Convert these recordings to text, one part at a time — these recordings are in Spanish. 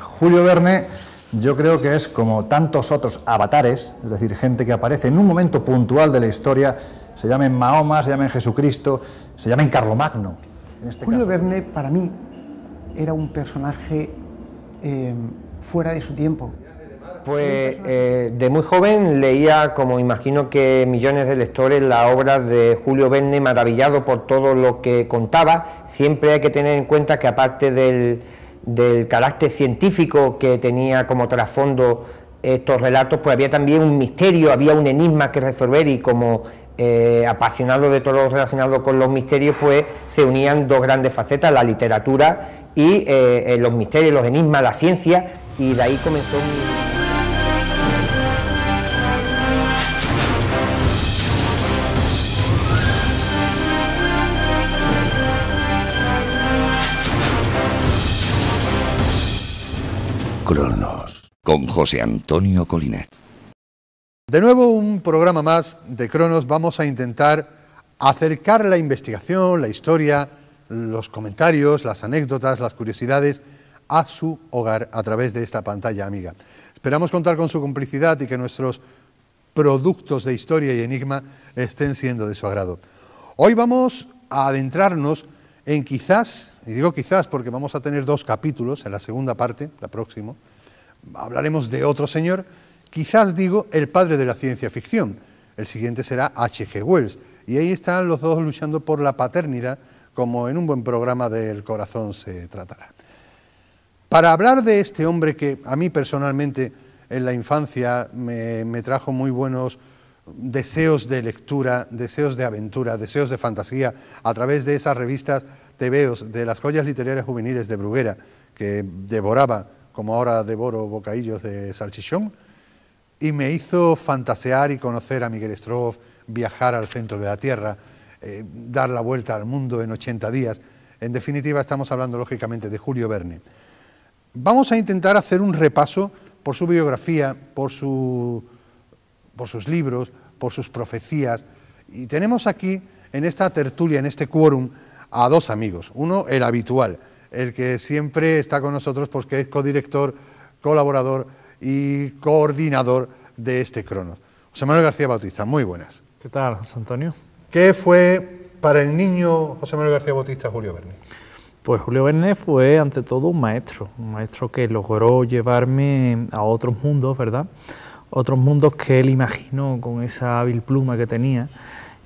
Julio Verne yo creo que es como tantos otros avatares, es decir, gente que aparece en un momento puntual de la historia, se llama en Mahoma, se llama en Jesucristo, se llama en Carlomagno. Julio Verne, para mí, era un personaje fuera de su tiempo. Pues de muy joven leía, como imagino que millones de lectores, las obras de Julio Verne, maravillado por todo lo que contaba. Siempre hay que tener en cuenta que aparte del carácter científico que tenía como trasfondo estos relatos, pues había también un misterio, había un enigma que resolver, y como apasionado de todo lo relacionado con los misterios, pues se unían dos grandes facetas, la literatura y los misterios, los enigmas, la ciencia, y de ahí comenzó Cronos, con José Antonio Colinet. De nuevo un programa más de Cronos. Vamos a intentar acercar la investigación, la historia, los comentarios, las anécdotas, las curiosidades a su hogar a través de esta pantalla amiga. Esperamos contar con su complicidad y que nuestros productos de historia y enigma estén siendo de su agrado. Hoy vamos a adentrarnos en quizás, y digo quizás porque vamos a tener 2 capítulos en la segunda parte, la próxima, hablaremos de otro señor, quizás digo el padre de la ciencia ficción. El siguiente será H.G. Wells, y ahí están los dos luchando por la paternidad, como en un buen programa del corazón se tratará. Para hablar de este hombre que a mí personalmente en la infancia me trajo muy buenos deseos de lectura, deseos de aventura, deseos de fantasía, a través de esas revistas tebeos, de las joyas literarias juveniles de Bruguera, que devoraba, como ahora devoro bocadillos de salchichón, y me hizo fantasear y conocer a Miguel Strogoff, viajar al centro de la Tierra, dar la vuelta al mundo en 80 días. En definitiva, estamos hablando lógicamente de Julio Verne. Vamos a intentar hacer un repaso por su biografía, por sus libros, por sus profecías, y tenemos aquí, en esta tertulia, en este quórum, a 2 amigos. Uno, el habitual, el que siempre está con nosotros porque es codirector, colaborador y coordinador de este Cronos. José Manuel García Bautista, muy buenas. ¿Qué tal, José Antonio? ¿Qué fue para el niño José Manuel García Bautista Julio Verne? Pues Julio Verne fue ante todo un maestro que logró llevarme a otros mundos, ¿verdad? Otros mundos que él imaginó con esa hábil pluma que tenía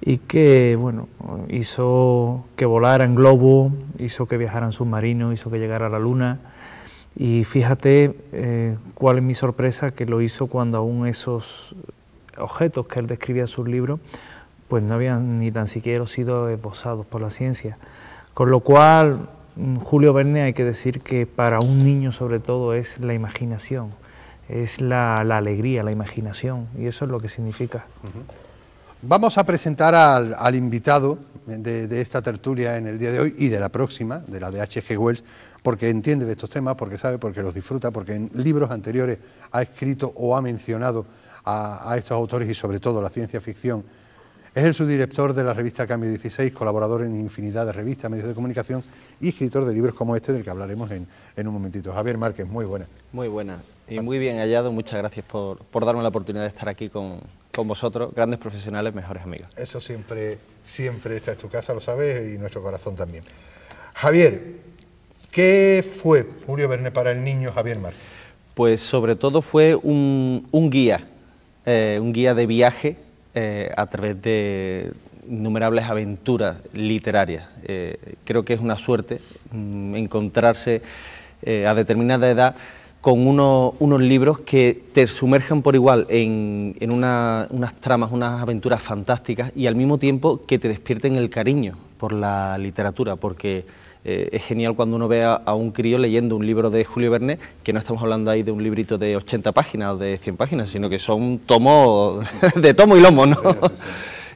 y que, bueno, hizo que volaran globos, hizo que viajaran submarinos, hizo que llegara a la luna. Y fíjate cuál es mi sorpresa, que lo hizo cuando aún esos objetos que él describía en sus libros pues no habían ni tan siquiera sido esbozados por la ciencia. Con lo cual, Julio Verne, hay que decir que para un niño sobre todo es la imaginación, es la alegría, la imaginación, y eso es lo que significa. Vamos a presentar al invitado de esta tertulia en el día de hoy y de la próxima, de la de H.G. Wells, porque entiende de estos temas, porque sabe, porque los disfruta, porque en libros anteriores ha escrito o ha mencionado a estos autores y sobre todo la ciencia ficción. Es el subdirector de la revista Cambio 16, colaborador en infinidad de revistas, medios de comunicación y escritor de libros como este del que hablaremos en un momentito. Javier Márquez, muy buena. Muy buena y muy bien hallado. Muchas gracias por darme la oportunidad de estar aquí con vosotros, grandes profesionales, mejores amigos. Eso siempre esta es tu casa, lo sabes, y nuestro corazón también. Javier, ¿qué fue Julio Verne para el niño Javier Márquez? Pues sobre todo fue un guía de viaje a través de innumerables aventuras literarias. Creo que es una suerte encontrarse a determinada edad con unos libros que te sumergen por igual en unas tramas, unas aventuras fantásticas, y al mismo tiempo que te despierten el cariño por la literatura, porque es genial cuando uno ve a un crío leyendo un libro de Julio Verne, que no estamos hablando ahí de un librito de 80 páginas o de 100 páginas, sino que son tomos de tomo y lomo, ¿no? Sí, sí.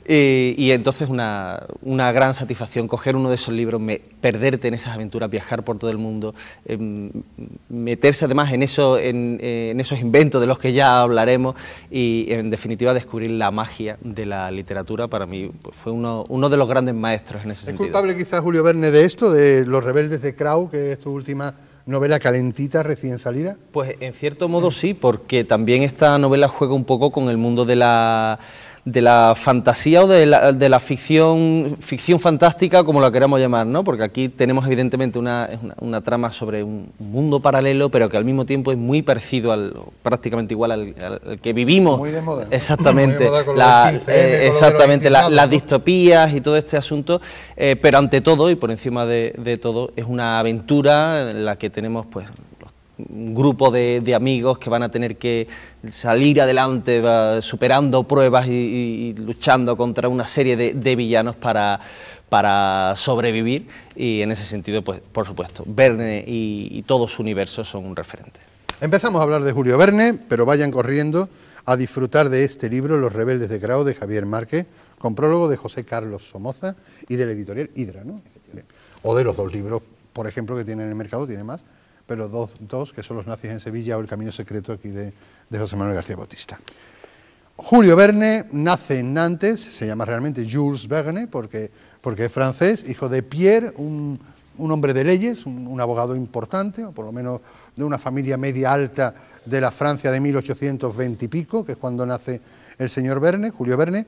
Y entonces una gran satisfacción coger uno de esos libros, perderte en esas aventuras, viajar por todo el mundo, meterse además en esos inventos de los que ya hablaremos y en definitiva descubrir la magia de la literatura. Para mí fue uno de los grandes maestros en ese sentido. ¿Es culpable quizás Julio Verne de esto, de Los rebeldes de Krau, que es tu última novela calentita, recién salida? Pues en cierto modo sí, porque también esta novela juega un poco con el mundo de la fantasía o de la ficción fantástica, como la queramos llamar, ¿no? Porque aquí tenemos evidentemente una trama sobre un mundo paralelo, pero que al mismo tiempo es muy parecido prácticamente igual al que vivimos. Muy de moda. Exactamente. Muy de moda con exactamente, las distopías y todo este asunto, pero ante todo y por encima de todo es una aventura en la que tenemos pues un grupo de amigos que van a tener que salir adelante superando pruebas y luchando contra una serie de villanos para sobrevivir, y en ese sentido, pues por supuesto, Verne y todo su universo son un referente. Empezamos a hablar de Julio Verne, pero vayan corriendo a disfrutar de este libro, Los rebeldes de Grao, de Javier Márquez, con prólogo de José Carlos Somoza y de la editorial Hidra, ¿no? O de los dos libros, por ejemplo, que tiene en el mercado, tiene más, pero dos que son Los nazis en Sevilla o El camino secreto aquí de José Manuel García Bautista. Julio Verne nace en Nantes, se llama realmente Jules Verne porque es francés, hijo de Pierre, un hombre de leyes, un abogado importante, o por lo menos de una familia media alta de la Francia de 1820 y pico, que es cuando nace el señor Verne, Julio Verne,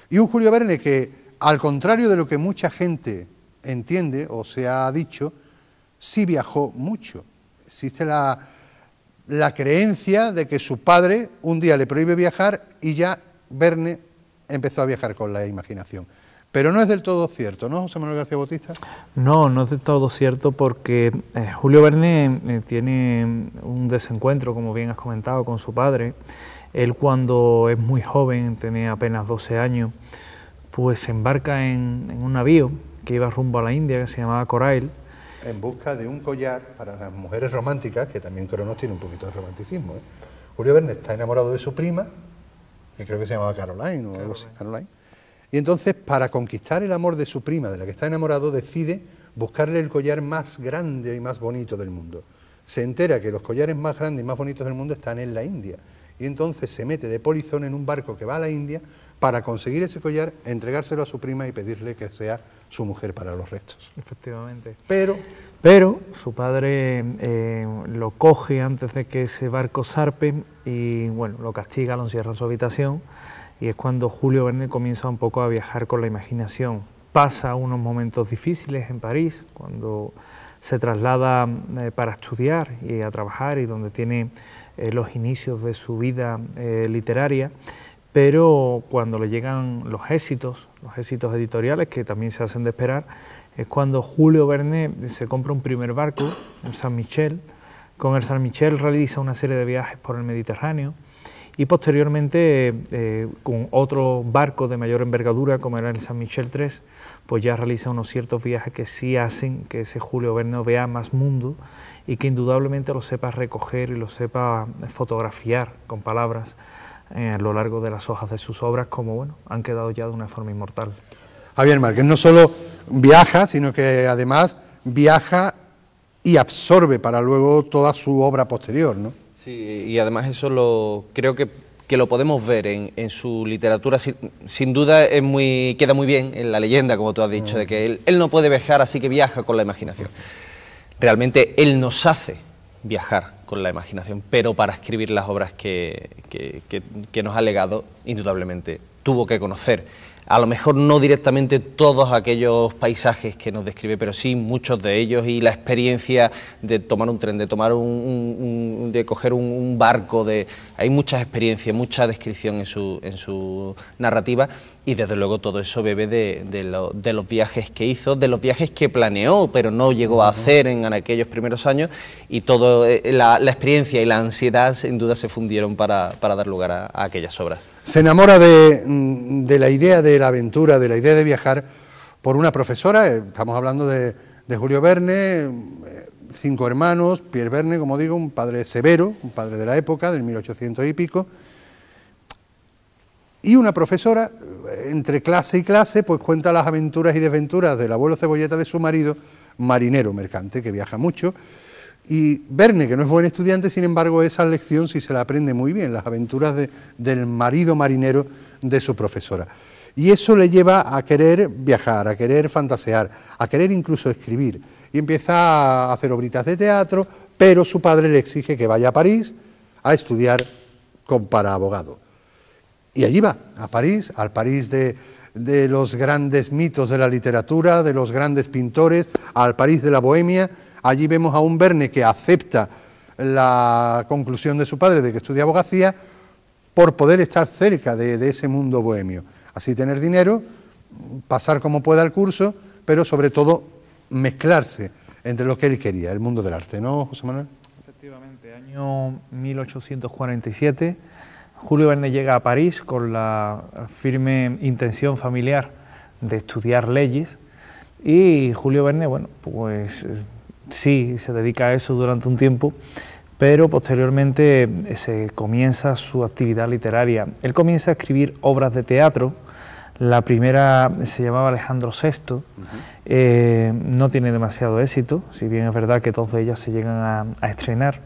y un Julio Verne que, al contrario de lo que mucha gente entiende o se ha dicho, sí viajó mucho. Existe la creencia de que su padre un día le prohíbe viajar y ya Verne empezó a viajar con la imaginación. Pero no es del todo cierto, ¿no, José Manuel García Bautista? No, no es del todo cierto porque Julio Verne tiene un desencuentro, como bien has comentado, con su padre. Él, cuando es muy joven, tenía apenas 12 años, pues se embarca en un navío que iba rumbo a la India, que se llamaba Corail, en busca de un collar para las mujeres románticas, que también Cronos tiene un poquito de romanticismo, ¿eh? Julio Verne está enamorado de su prima, que creo que se llamaba Caroline o algo así, Caroline, y entonces, para conquistar el amor de su prima, de la que está enamorado, decide buscarle el collar más grande y más bonito del mundo. Se entera que los collares más grandes y más bonitos del mundo están en la India, y entonces se mete de polizón en un barco que va a la India para conseguir ese collar, entregárselo a su prima y pedirle que sea su mujer para los restos. Efectivamente. Pero su padre lo coge antes de que ese barco zarpe y, bueno, lo castiga, lo encierra en su habitación, y es cuando Julio Verne comienza un poco a viajar con la imaginación. Pasa unos momentos difíciles en París, cuando se traslada para estudiar y a trabajar, y donde tiene los inicios de su vida literaria, pero cuando le llegan los éxitos editoriales, que también se hacen de esperar, es cuando Julio Verne se compra un primer barco, el Saint Michel. Con el Saint Michel realiza una serie de viajes por el Mediterráneo, y posteriormente con otro barco de mayor envergadura, como era el Saint Michel III, pues ya realiza unos ciertos viajes que sí hacen que ese Julio Verne vea más mundo y que indudablemente lo sepa recoger y lo sepa fotografiar con palabras a lo largo de las hojas de sus obras, como, bueno, han quedado ya de una forma inmortal. Javier Márquez no solo viaja, sino que además viaja y absorbe para luego toda su obra posterior, ¿no? Sí, y además eso creo que lo podemos ver en su literatura. Sin duda queda muy bien en la leyenda, como tú has dicho, de que él no puede viajar, así que viaja con la imaginación. Realmente él nos hace viajar con la imaginación, pero para escribir las obras que nos ha legado, indudablemente tuvo que conocer, a lo mejor no directamente todos aquellos paisajes que nos describe, pero sí muchos de ellos, y la experiencia de tomar un tren, de tomar de coger un barco, hay muchas experiencias, mucha descripción en su narrativa, y desde luego todo eso bebe de los viajes que hizo, de los viajes que planeó, pero no llegó a hacer en aquellos primeros años, y toda la experiencia y la ansiedad sin duda se fundieron para dar lugar a aquellas obras. Se enamora de la idea de la aventura, de la idea de viajar, por una profesora. Estamos hablando de Julio Verne, 5 hermanos, Pierre Verne, como digo, un padre severo, un padre de la época, del 1800 y pico, y una profesora, entre clase y clase, pues cuenta las aventuras y desventuras del abuelo Cebolleta, de su marido, marinero mercante, que viaja mucho. Y Verne, que no es buen estudiante, sin embargo, esa lección sí se la aprende muy bien, las aventuras del marido marinero de su profesora. Y eso le lleva a querer viajar, a querer fantasear, a querer incluso escribir. Y empieza a hacer obritas de teatro, pero su padre le exige que vaya a París a estudiar para abogado. Y allí va, a París, al París de los grandes mitos de la literatura, de los grandes pintores, al París de la Bohemia. Allí vemos a un Verne que acepta la conclusión de su padre de que estudia abogacía por poder estar cerca de ese mundo bohemio. Así tener dinero, pasar como pueda el curso, pero sobre todo mezclarse entre lo que él quería, el mundo del arte, ¿no, José Manuel? Efectivamente, año 1847, Julio Verne llega a París con la firme intención familiar de estudiar leyes, y Julio Verne, bueno, pues sí, se dedica a eso durante un tiempo, pero posteriormente se comienza su actividad literaria. Él comienza a escribir obras de teatro. La primera se llamaba Alejandro VI, no tiene demasiado éxito, si bien es verdad que todas ellas se llegan a estrenar,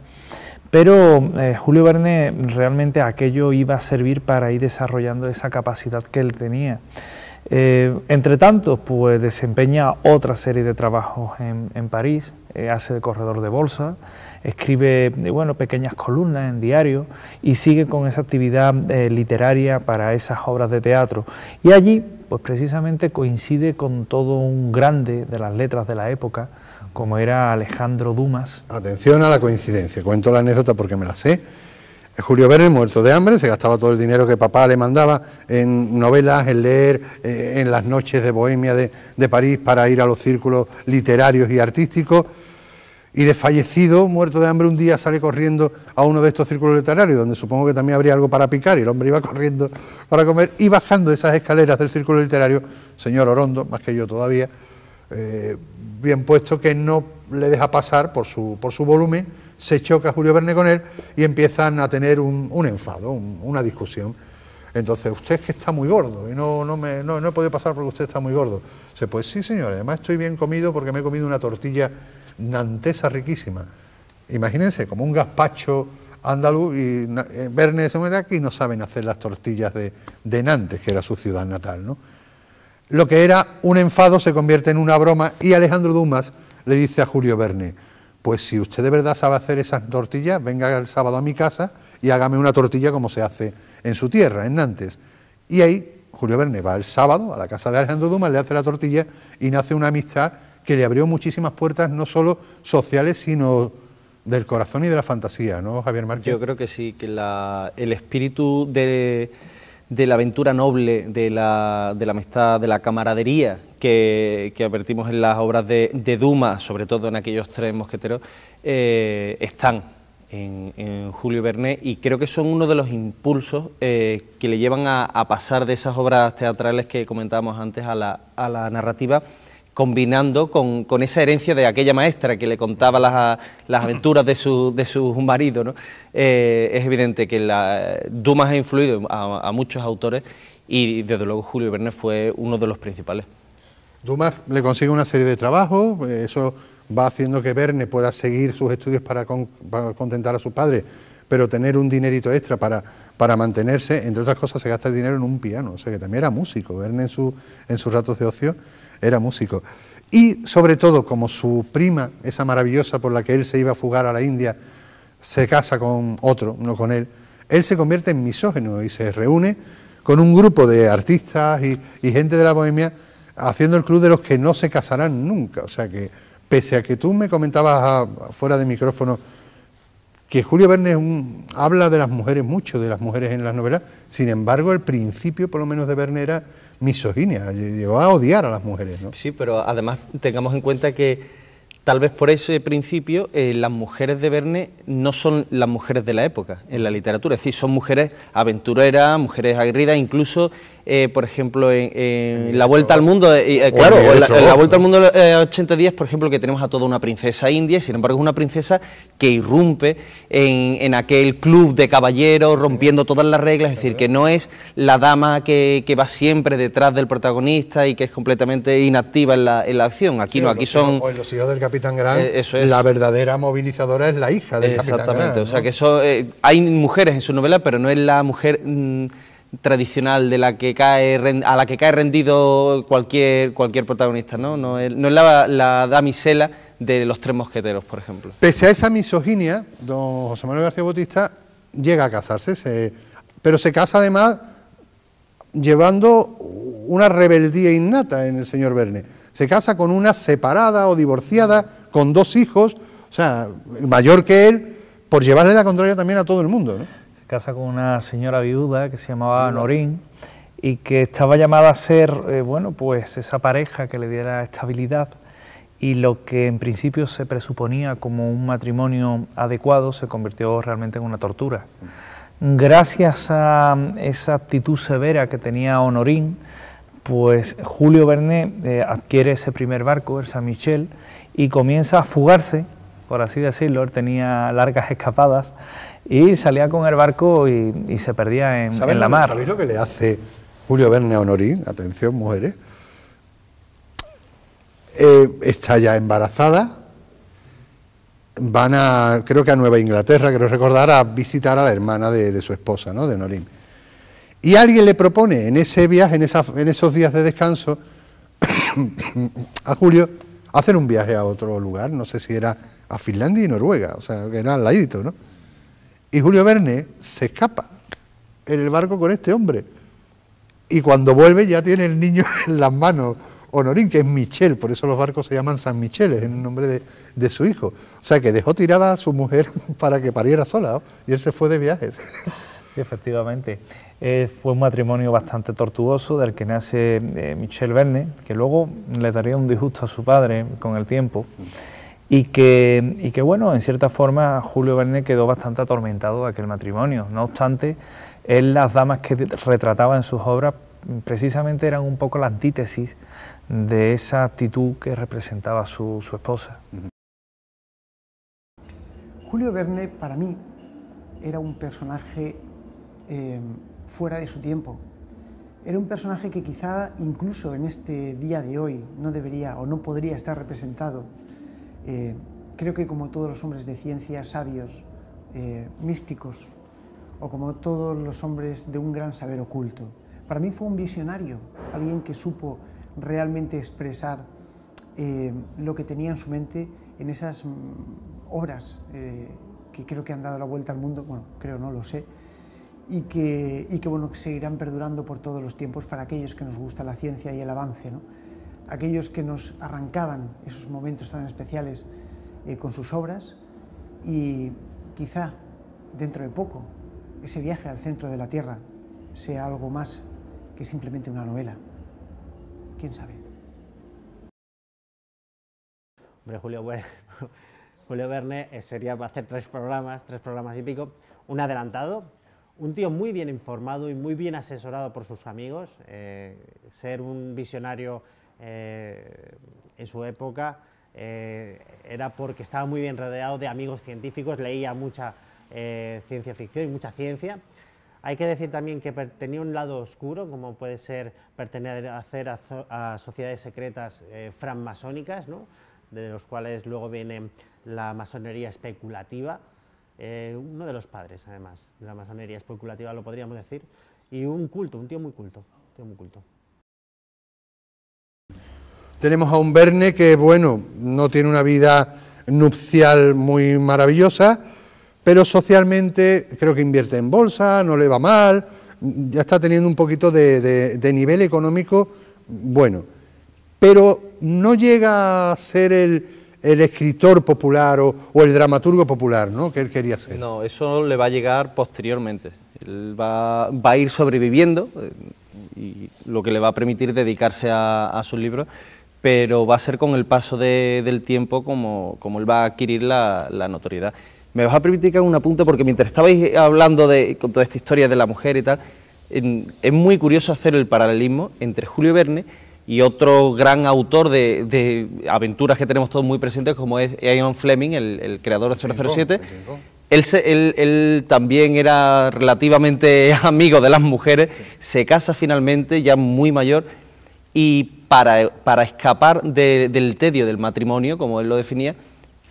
pero Julio Verne realmente aquello iba a servir para ir desarrollando esa capacidad que él tenía. Entre tanto, pues desempeña otra serie de trabajos en París, hace de corredor de bolsa, escribe pequeñas columnas en diario y sigue con esa actividad literaria para esas obras de teatro. Y allí, pues precisamente coincide con todo un grande de las letras de la época, como era Alejandro Dumas. Atención a la coincidencia, cuento la anécdota porque me la sé. Julio Verne, muerto de hambre, se gastaba todo el dinero que papá le mandaba en novelas, en leer, en las noches de Bohemia de París para ir a los círculos literarios y artísticos, y desfallecido, muerto de hambre, un día sale corriendo a uno de estos círculos literarios, donde supongo que también habría algo para picar, y el hombre iba corriendo para comer, y bajando esas escaleras del círculo literario, señor Orondo, más que yo todavía, bien puesto, que no le deja pasar por su volumen, se choca Julio Verne con él y empiezan a tener un enfado, una discusión. Entonces, usted es que está muy gordo y no he podido pasar porque usted está muy gordo. Dice, pues sí, señor, además estoy bien comido porque me he comido una tortilla nantesa riquísima. Imagínense, como un gazpacho andaluz, y Verne se mete aquí y no saben hacer las tortillas de Nantes, que era su ciudad natal, ¿no? Lo que era un enfado se convierte en una broma, y Alejandro Dumas le dice a Julio Verne, pues si usted de verdad sabe hacer esas tortillas, venga el sábado a mi casa y hágame una tortilla como se hace en su tierra, en Nantes. Y ahí Julio Verne va el sábado a la casa de Alejandro Dumas, le hace la tortilla y nace una amistad que le abrió muchísimas puertas, no solo sociales, sino del corazón y de la fantasía, ¿no, Javier Márquez? Yo creo que sí, que el espíritu de la aventura noble, de la amistad, de la camaradería que advertimos en las obras de Dumas, sobre todo en aquellos tres mosqueteros, están en Julio Verne, y creo que son uno de los impulsos que le llevan a pasar de esas obras teatrales que comentábamos antes a la narrativa, combinando con esa herencia de aquella maestra que le contaba las aventuras de su marido, ¿no? Es evidente que Dumas ha influido a muchos autores, y desde luego Julio Verne fue uno de los principales. Dumas le consigue una serie de trabajos, eso va haciendo que Verne pueda seguir sus estudios para contentar a su padre, pero tener un dinerito extra para mantenerse. Entre otras cosas, se gasta el dinero en un piano, o sea que también era músico. Verne en sus ratos de ocio era músico. Y sobre todo, como su prima, esa maravillosa por la que él se iba a fugar a la India, se casa con otro, no con él se convierte en misógino y se reúne con un grupo de artistas y gente de la Bohemia haciendo el club de los que no se casarán nunca. O sea que, pese a que tú me comentabas fuera de micrófono que Julio Verne habla de las mujeres mucho, de las mujeres en las novelas, sin embargo el principio por lo menos de Verne era misoginia, llegó a odiar a las mujeres, ¿no? Sí, pero además tengamos en cuenta que tal vez por ese principio las mujeres de Verne no son las mujeres de la época en la literatura, es decir, son mujeres aventureras, mujeres aguerridas, incluso por ejemplo en La Vuelta al Mundo, claro, en la Vuelta al Mundo 80 días, por ejemplo, que tenemos a toda una princesa india, y sin embargo es una princesa que irrumpe en aquel club de caballeros, rompiendo todas las reglas, es decir, que no es la dama que va siempre detrás del protagonista y que es completamente inactiva en la acción. Aquí no, aquí son... O en Los hijos del Capitán Grant, eso es. La verdadera movilizadora es la hija del Capitán Grant, exactamente, ¿no? O sea que eso, hay mujeres en su novela, pero no es la mujer tradicional de la que a la que cae rendido cualquier protagonista, ¿no? No es la damisela de los Tres Mosqueteros, por ejemplo. Pese a esa misoginia, don José Manuel García Bautista llega a casarse, pero se casa además llevando una rebeldía innata en el señor Verne. Se casa con una separada o divorciada, con 2 hijos, o sea, mayor que él, por llevarle la contraria también a todo el mundo, ¿no? Se casa con una señora viuda que se llamaba Norín y que estaba llamada a ser, bueno, pues esa pareja que le diera estabilidad, y lo que en principio se presuponía como un matrimonio adecuado se convirtió realmente en una tortura. Gracias a esa actitud severa que tenía Honorín, pues Julio Verne adquiere ese primer barco, el San Michel, y comienza a fugarse, por así decirlo. Él tenía largas escapadas y salía con el barco y se perdía en la mar. ¿Sabéis lo que le hace Julio Verne a Honorín? Atención, mujeres. Está ya embarazada, van creo que a Nueva Inglaterra, creo recordar, a visitar a la hermana de su esposa, ¿no?, de Honorín. Y alguien le propone en ese viaje, en esos días de descanso, a Julio hacer un viaje a otro lugar, no sé si era a Finlandia y Noruega, o sea, que era al ladito, ¿no? Y Julio Verne se escapa en el barco con este hombre, y cuando vuelve ya tiene el niño en las manos, Honorín, que es Michel, por eso los barcos se llaman San Michel, es el nombre de su hijo. O sea, que dejó tirada a su mujer para que pariera sola, ¿no? Y él se fue de viajes. Efectivamente, fue un matrimonio bastante tortuoso del que nace Michel Verne, que luego le daría un disgusto a su padre con el tiempo, y que bueno, en cierta forma Julio Verne quedó bastante atormentado de aquel matrimonio. No obstante, él, las damas que retrataba en sus obras precisamente eran un poco la antítesis de esa actitud que representaba su esposa. Julio Verne, para mí, era un personaje fuera de su tiempo. Era un personaje que quizá incluso en este día de hoy no debería o no podría estar representado. Creo que como todos los hombres de ciencia, sabios, místicos, o como todos los hombres de un gran saber oculto. Para mí fue un visionario, alguien que supo realmente expresar lo que tenía en su mente en esas obras que creo que han dado la vuelta al mundo, bueno, creo, no lo sé, y que bueno, que seguirán perdurando por todos los tiempos para aquellos que nos gusta la ciencia y el avance, ¿no? Aquellos que nos arrancaban esos momentos tan especiales con sus obras, y quizá dentro de poco ese viaje al centro de la Tierra sea algo más que simplemente una novela. ¿Quién sabe? Hombre, Julio Verne va a hacer 3 programas y pico, un adelantado, un tío muy bien informado y muy bien asesorado por sus amigos, ser un visionario en su época era porque estaba muy bien rodeado de amigos científicos, leía mucha ciencia ficción y mucha ciencia. Hay que decir también que tenía un lado oscuro, como puede ser pertenecer a sociedades secretas francmasónicas, ¿no?, de los cuales luego viene la masonería especulativa, uno de los padres, además, de la masonería especulativa, lo podríamos decir, y un tío muy culto, Tenemos a un Verne que, bueno, no tiene una vida nupcial muy maravillosa, pero socialmente creo que invierte en bolsa, no le va mal, ya está teniendo un poquito de nivel económico bueno, pero no llega a ser el escritor popular o el dramaturgo popular, ¿no?, que él quería ser. No, eso le va a llegar posteriormente. Él va a ir sobreviviendo y lo que le va a permitir dedicarse a sus libros, pero va a ser con el paso del tiempo como él va a adquirir la notoriedad. Me vas a permitir que haga un apunte, porque mientras estabais hablando con toda esta historia de la mujer y tal, es muy curioso hacer el paralelismo entre Julio Verne y otro gran autor de aventuras que tenemos todos muy presentes, como es Ian Fleming, el creador de 007. Él también era relativamente amigo de las mujeres, se casa finalmente, ya muy mayor, y para escapar del tedio del matrimonio, como él lo definía,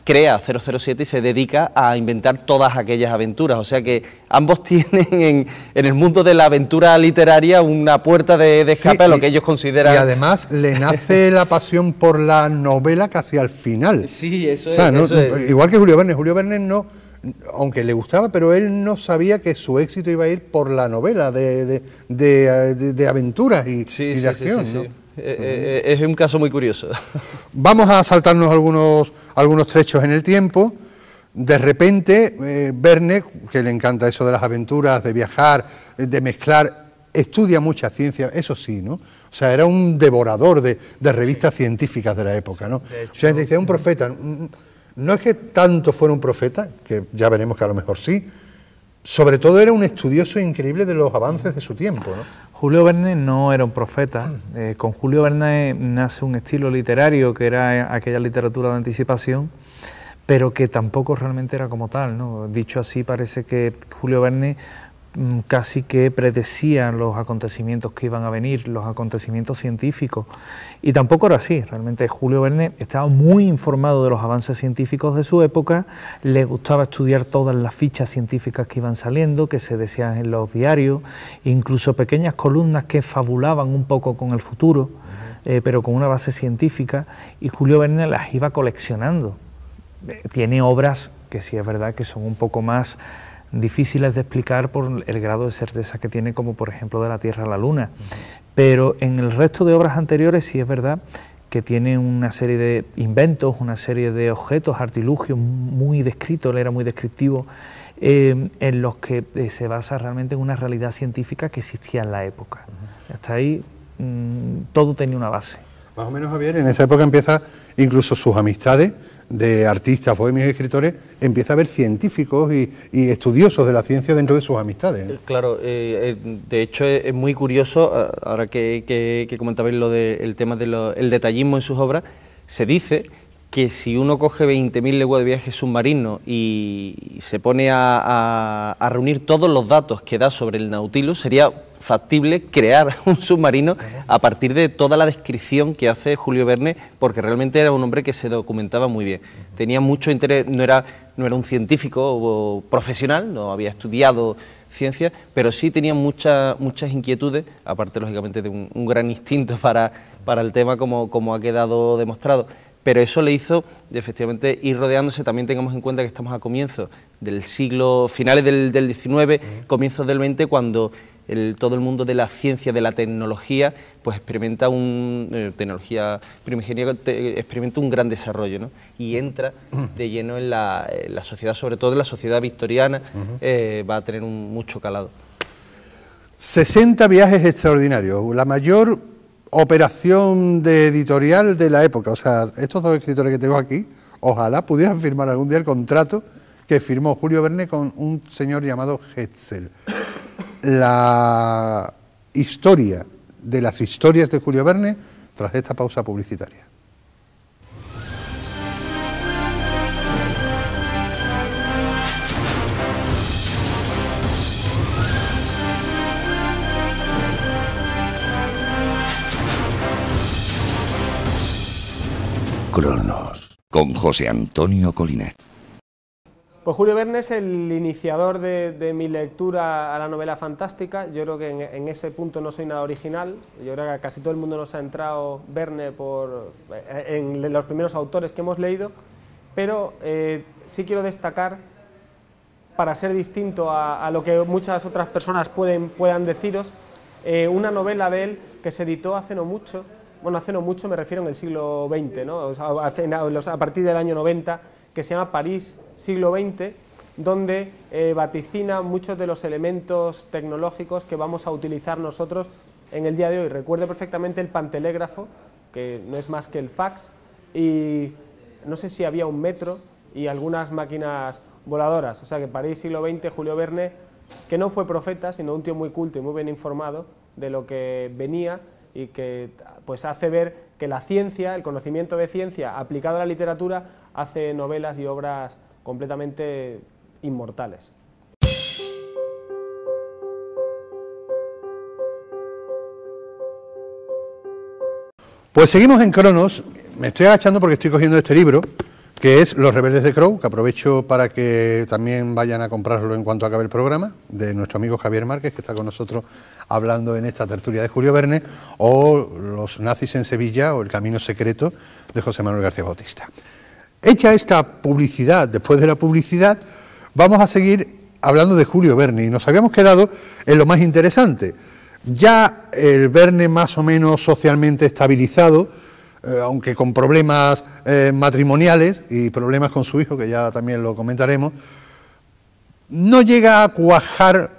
crea 007 y se dedica a inventar todas aquellas aventuras. O sea que ambos tienen en el mundo de la aventura literaria una puerta de escape a lo que ellos consideran. Y además le nace la pasión por la novela casi al final. Sí, eso, o sea, eso es. Igual que Julio Verne. Julio Verne no, aunque le gustaba, pero él no sabía que su éxito iba a ir por la novela de aventuras y de acción. Sí, ¿no? Es un caso muy curioso. Vamos a saltarnos algunos trechos en el tiempo. De repente, Verne, que le encanta eso de las aventuras, de viajar, de mezclar, estudia mucha ciencia, eso sí, ¿no? O sea, era un devorador de revistas científicas de la época, ¿no? De hecho, o sea, dice, un profeta. No es que tanto fuera un profeta, que ya veremos que a lo mejor sí, sobre todo era un estudioso increíble de los avances de su tiempo, ¿no? Julio Verne no era un profeta. Con Julio Verne nace un estilo literario que era aquella literatura de anticipación, pero que tampoco realmente era como tal, ¿no? Dicho así, parece que Julio Verne casi que predecía los acontecimientos que iban a venir, los acontecimientos científicos, y tampoco era así. Realmente Julio Verne estaba muy informado de los avances científicos de su época, le gustaba estudiar todas las fichas científicas que iban saliendo, que se decían en los diarios, incluso pequeñas columnas que fabulaban un poco con el futuro, pero con una base científica, y Julio Verne las iba coleccionando. Tiene obras que sí es verdad que son un poco más difíciles de explicar por el grado de certeza que tiene, como por ejemplo de la Tierra a la Luna, pero en el resto de obras anteriores sí es verdad que tiene una serie de inventos, una serie de objetos, artilugios muy descritos, él era muy descriptivo, en los que se basa realmente en una realidad científica que existía en la época. Hasta ahí todo tenía una base. Más o menos, Javier, en esa época empieza incluso sus amistades de artistas, bohemios y escritores, empieza a haber científicos y estudiosos de la ciencia dentro de sus amistades. Claro, de hecho es muy curioso, ahora que comentabais lo del tema del detallismo en sus obras, se dice que si uno coge 20.000 leguas de viaje submarino y se pone a reunir todos los datos que da sobre el Nautilus, sería factible crear un submarino a partir de toda la descripción que hace Julio Verne, porque realmente era un hombre que se documentaba muy bien. Tenía mucho interés, no era un científico profesional, no había estudiado ciencia, pero sí tenía muchas inquietudes, aparte lógicamente de un gran instinto para el tema, como ha quedado demostrado. Pero eso le hizo, efectivamente, ir rodeándose. También tengamos en cuenta que estamos a comienzos del siglo, finales del XIX, comienzos del XX, cuando todo el mundo de la ciencia, de la tecnología, pues experimenta tecnología primigenia, experimenta un gran desarrollo, ¿no? Y entra de lleno en la sociedad, sobre todo en la sociedad victoriana, va a tener mucho calado. 60 viajes extraordinarios, la mayor operación de editorial de la época. O sea, estos dos escritores que tengo aquí, ojalá pudieran firmar algún día el contrato que firmó Julio Verne con un señor llamado Hetzel. La historia de las historias de Julio Verne tras esta pausa publicitaria. Cronos, con José Antonio Colinet. Pues Julio Verne es el iniciador de mi lectura a la novela fantástica. Yo creo que en ese punto no soy nada original. Yo creo que casi todo el mundo nos ha entrado Verne en los primeros autores que hemos leído, pero sí quiero destacar, para ser distinto a lo que muchas otras personas puedan deciros, una novela de él que se editó hace no mucho. Bueno, hace no mucho me refiero en el siglo XX, ¿no? O sea, a partir del año 90, que se llama París, siglo XX, donde vaticina muchos de los elementos tecnológicos que vamos a utilizar nosotros en el día de hoy. Recuerdo perfectamente el pantelégrafo, que no es más que el fax, y no sé si había un metro y algunas máquinas voladoras. O sea que París, siglo XX, Julio Verne, que no fue profeta, sino un tío muy culto y muy bien informado de lo que venía, y que pues hace ver que la ciencia, el conocimiento de ciencia aplicado a la literatura, hace novelas y obras completamente inmortales. Pues seguimos en Cronos. Me estoy agachando porque estoy cogiendo este libro, que es Los rebeldes de Crow, que aprovecho para que también vayan a comprarlo en cuanto acabe el programa, de nuestro amigo Javier Márquez, que está con nosotros hablando en esta tertulia de Julio Verne, o Los nazis en Sevilla, o El camino secreto, de José Manuel García Bautista. Hecha esta publicidad, después de la publicidad, vamos a seguir hablando de Julio Verne, y nos habíamos quedado en lo más interesante. Ya el Verne más o menos socialmente estabilizado, aunque con problemas matrimoniales y problemas con su hijo, que ya también lo comentaremos, no llega a cuajar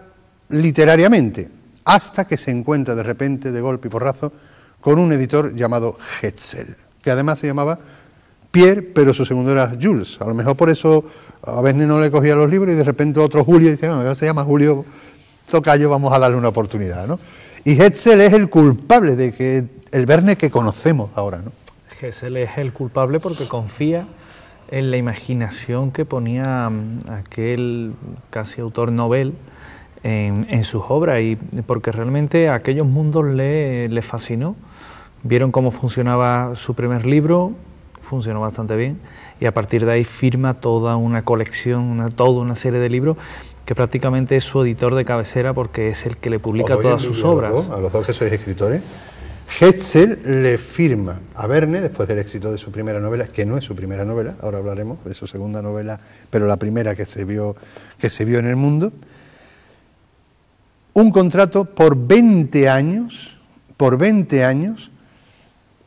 literariamente, hasta que se encuentra de repente, de golpe y porrazo, con un editor llamado Hetzel, que además se llamaba Pierre, pero su segundo era Jules. A lo mejor por eso a Verne no le cogía los libros y de repente otro Julio dice, no, se llama Julio Tocayo, vamos a darle una oportunidad, ¿no? Y Hetzel es el culpable de que el Verne que conocemos ahora, ¿no? Hetzel es el culpable porque confía en la imaginación que ponía aquel casi autor novel en sus obras, y porque realmente aquellos mundos le fascinó. Vieron cómo funcionaba su primer libro, funcionó bastante bien, y a partir de ahí firma toda una colección, toda una serie de libros que prácticamente es su editor de cabecera, porque es el que le publica todas sus obras. A los dos que sois escritores, Hetzel le firma a Verne, después del éxito de su primera novela, que no es su primera novela, ahora hablaremos de su segunda novela, pero la primera que se vio en el mundo, un contrato por 20 años,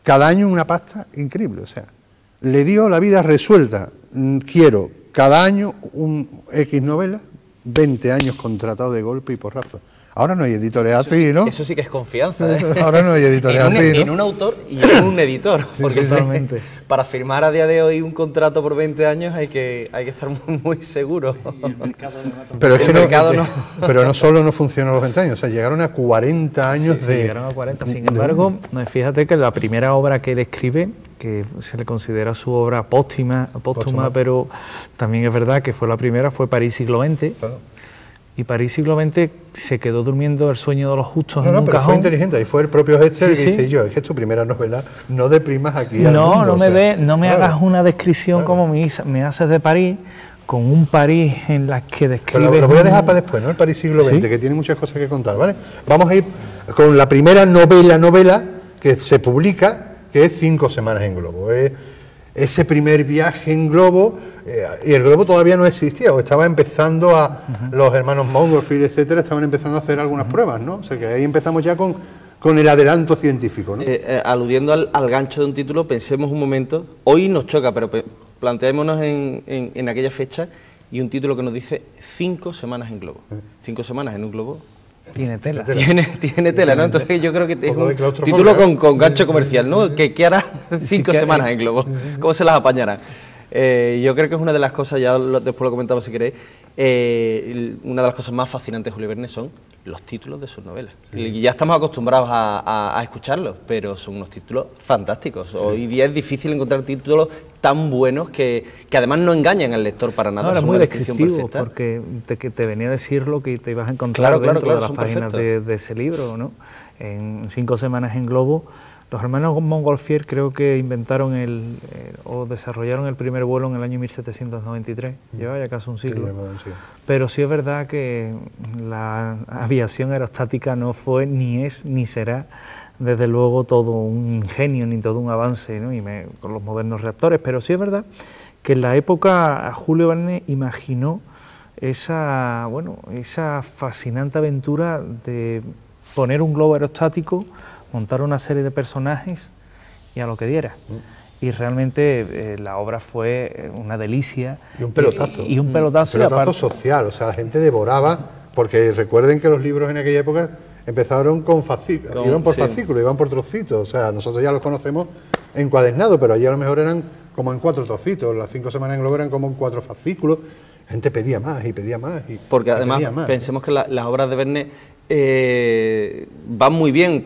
cada año una pasta increíble, o sea, le dio la vida resuelta. Quiero cada año un X novela, 20 años contratado de golpe y porrazo. Ahora no hay editores así, ¿no? Eso sí que es confianza, ¿eh? Ahora no hay editores así, ¿no? En un autor y en un editor. Sí, porque totalmente. Para firmar a día de hoy un contrato por 20 años hay que estar muy seguro. Pero es que pero no solo no funcionó los 20 años, o sea, llegaron a 40 años sí, llegaron a 40. Sin embargo, fíjate que la primera obra que él escribe, que se le considera su obra póstuma, pero también es verdad que fue la primera, fue París siglo XX. Claro. Y París siglo XX se quedó durmiendo el sueño de los justos en un pero cajón. fue inteligente, ahí fue el propio Hetzel que dice, yo, es que es tu primera novela, no deprimas aquí al mundo. No me hagas una descripción como me haces de París, con un París en la que describes... Pero lo voy a dejar para después, ¿no? El París siglo XX, que tiene muchas cosas que contar, ¿vale? Vamos a ir con la primera novela que se publica, que es 5 semanas en globo. Ese primer viaje en globo, y el globo todavía no existía, o estaba empezando los hermanos Montgolfier, etcétera, estaban empezando a hacer algunas pruebas, ¿no? O sea que ahí empezamos ya con el adelanto científico, ¿no? Aludiendo al gancho de un título, pensemos un momento, hoy nos choca, pero planteémonos en aquella fecha, y un título que nos dice 5 semanas en globo. 5 semanas en un globo. Tiene tela. Tiene tela, ¿no? Entonces yo creo que es un título con gancho comercial, ¿no? ¿Qué hará 5 semanas en globo? ¿Cómo se las apañarán? Yo creo que es una de las cosas, ya después lo comentamos si queréis, una de las cosas más fascinantes de Julio Verne son los títulos de sus novelas. Y ya estamos acostumbrados a escucharlos, pero son unos títulos fantásticos. Hoy día es difícil encontrar títulos tan buenos que además no engañan al lector para nada. No, era son muy una descripción descriptivo, perfecta. porque te venía a decir lo que te ibas a encontrar dentro de las páginas de ese libro, ¿no? En 5 semanas en globo, los hermanos Montgolfier creo que inventaron o desarrollaron el primer vuelo en el año 1793, lleva ya casi un siglo. Pero sí es verdad que la aviación aerostática no fue, ni es, ni será, desde luego, todo un ingenio, ni todo un avance, ¿no? Con los modernos reactores, pero sí es verdad que en la época Julio Verne imaginó esa fascinante aventura de poner un globo aerostático, montar una serie de personajes y a lo que diera. Y realmente la obra fue una delicia. Y un pelotazo. Y un pelotazo. Un pelotazo social, o sea, la gente devoraba, porque recuerden que los libros en aquella época empezaron con fascículos, iban por fascículos, iban por trocitos, o sea, nosotros ya los conocemos encuadernados, pero allí a lo mejor eran como en 4 trocitos, las 5 semanas en globo eran como en 4 fascículos, la gente pedía más y pedía más. Porque además pensemos que las obras de Verne van muy bien,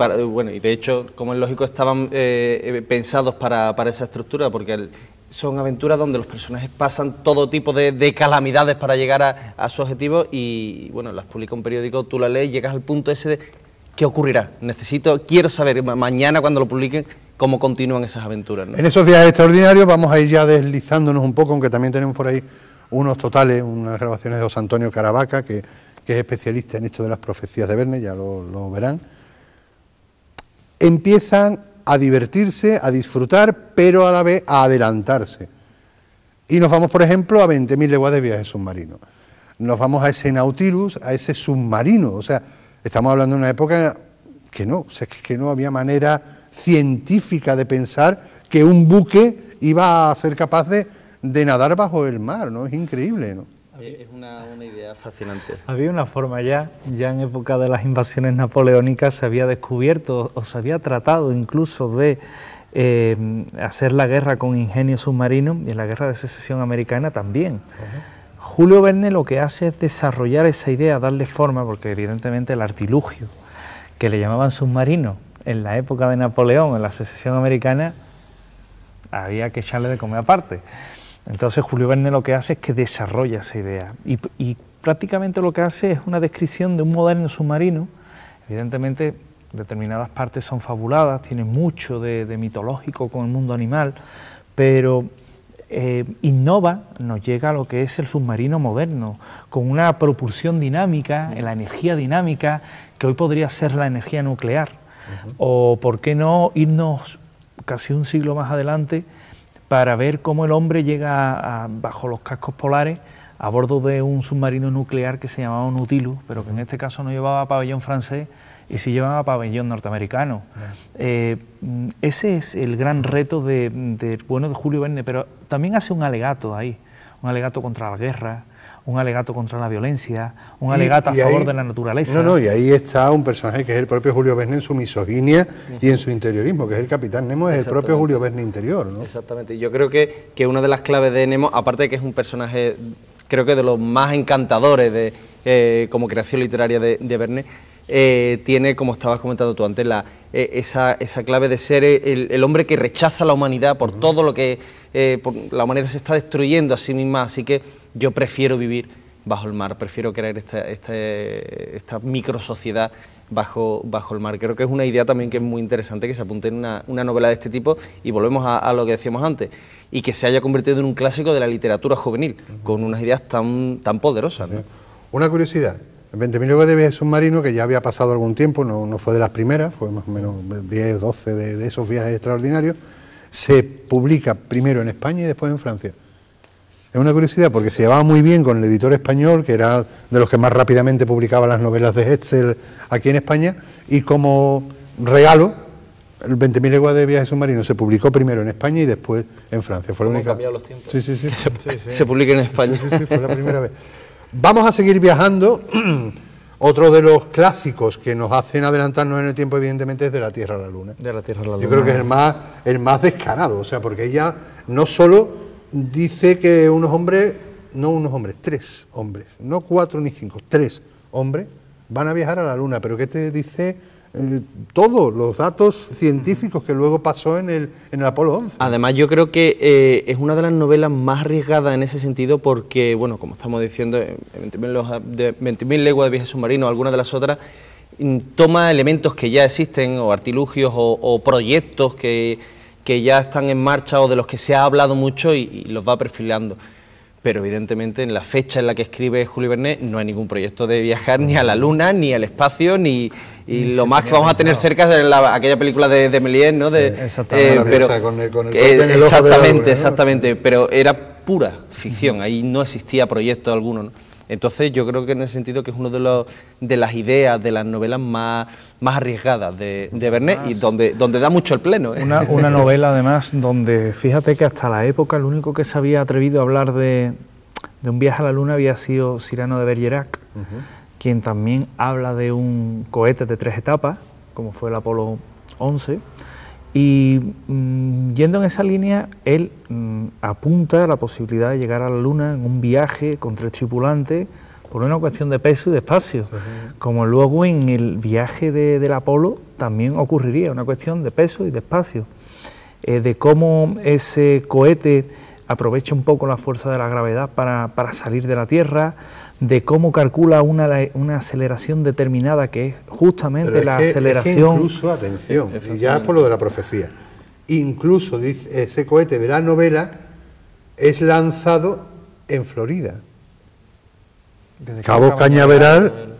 y de hecho, como es lógico, estaban pensados para esa estructura, porque son aventuras donde los personajes pasan todo tipo de calamidades para llegar a su objetivo, y bueno, las publica un periódico, tú las lees y llegas al punto ese de ¿qué ocurrirá? Quiero saber mañana cuando lo publiquen cómo continúan esas aventuras, ¿no? En esos viajes extraordinarios vamos a ir ya deslizándonos un poco, aunque también tenemos por ahí unos totales, unas grabaciones de José Antonio Caravaca, que es especialista en esto de las profecías de Verne, ya lo verán. Empiezan a divertirse, a disfrutar, pero a la vez a adelantarse. Y nos vamos, por ejemplo, a 20.000 leguas de viaje submarino. Nos vamos a ese Nautilus, a ese submarino. O sea, estamos hablando de una época que no, o sea, que no había manera científica de pensar que un buque iba a ser capaz de nadar bajo el mar, ¿no? Es increíble, ¿no? Es una idea fascinante. Había una forma ya en época de las invasiones napoleónicas se había descubierto o se había tratado incluso de hacer la guerra con ingenio submarino, y en la guerra de secesión americana también. Julio Verne lo que hace es desarrollar esa idea, darle forma, porque evidentemente el artilugio que le llamaban submarino en la época de Napoleón, en la secesión americana, había que echarle de comer aparte. Entonces Julio Verne lo que hace es que desarrolla esa idea y prácticamente lo que hace es una descripción de un moderno submarino. Evidentemente determinadas partes son fabuladas, tienen mucho de mitológico con el mundo animal, pero innova, nos llega a lo que es el submarino moderno, con una propulsión dinámica, la energía dinámica, que hoy podría ser la energía nuclear, o por qué no irnos casi un siglo más adelante para ver cómo el hombre llega bajo los cascos polares a bordo de un submarino nuclear que se llamaba Nautilus, pero que en este caso no llevaba pabellón francés y sí llevaba pabellón norteamericano. Ese es el gran reto de Julio Verne, pero también hace un alegato ahí, un alegato contra la guerra, un alegato contra la violencia, un alegato a favor de la naturaleza. Y ahí está un personaje que es el propio Julio Verne en su misoginia y en su interiorismo, que es el Capitán Nemo, es el propio Julio Verne interior, ¿no? Exactamente, yo creo que una de las claves de Nemo, aparte de que es un personaje, creo que de los más encantadores como creación literaria de Verne, tiene, como estabas comentando tú antes, esa clave de ser el hombre que rechaza la humanidad por todo lo que la humanidad se está destruyendo a sí misma, así que yo prefiero vivir bajo el mar, prefiero crear esta microsociedad bajo el mar. Creo que es una idea también que es muy interesante que se apunte en una novela de este tipo, y volvemos a lo que decíamos antes, y que se haya convertido en un clásico de la literatura juvenil, con unas ideas tan poderosas, ¿no? Una curiosidad, 20.000 leguas de viaje submarino, que ya había pasado algún tiempo, no fue de las primeras, fue más o menos 10, 12 de esos viajes extraordinarios, se publica primero en España y después en Francia. Es una curiosidad porque se llevaba muy bien con el editor español, que era de los que más rápidamente publicaba las novelas de Hetzel aquí en España, y como regalo, el 20.000 leguas de viaje submarino se publicó primero en España y después en Francia. Fue la única... Han cambiado los tiempos. Sí. Se publica en España. Sí, fue la primera vez. Vamos a seguir viajando. Otro de los clásicos que nos hacen adelantarnos en el tiempo, evidentemente, es De la Tierra a la Luna. De la Tierra a la Luna. Yo creo que es el más descarado, o sea, porque ella no solo dice que tres hombres, no 4 ni 5, 3 hombres van a viajar a la Luna, pero ¿qué te dice? Todos los datos científicos que luego pasó en el Apolo 11. Además, yo creo que es una de las novelas más arriesgadas en ese sentido porque, bueno, como estamos diciendo, 20.000 leguas de viaje submarino, algunas de las otras, toma elementos que ya existen, o artilugios, o proyectos que ya están en marcha o de los que se ha hablado mucho y los va perfilando. Pero evidentemente en la fecha en la que escribe Julio Verne no hay ningún proyecto de viajar ni a la Luna, ni al espacio, y lo más que vamos a tener cerca es aquella película de Méliès, ¿no? Exactamente, pero era pura ficción, ahí no existía proyecto alguno, ¿no? Entonces yo creo que en ese sentido que es uno de las ideas, de las novelas más arriesgadas de Verne, y donde da mucho el pleno, ¿eh? Una novela además donde, fíjate que hasta la época el único que se había atrevido a hablar de un viaje a la Luna había sido Cyrano de Bergerac, quien también habla de un cohete de 3 etapas, como fue el Apolo 11, y yendo en esa línea, él apunta a la posibilidad de llegar a la Luna en un viaje con 3 tripulantes por una cuestión de peso y de espacio, como luego en el viaje del Apolo también ocurriría, una cuestión de peso y de espacio, de cómo ese cohete aprovecha un poco la fuerza de la gravedad para salir de la Tierra, de cómo calcula una aceleración determinada que es justamente la aceleración... incluso, atención, y ya es por lo de la profecía, incluso dice, ese cohete de la novela es lanzado en Florida. Cabo Cañaveral,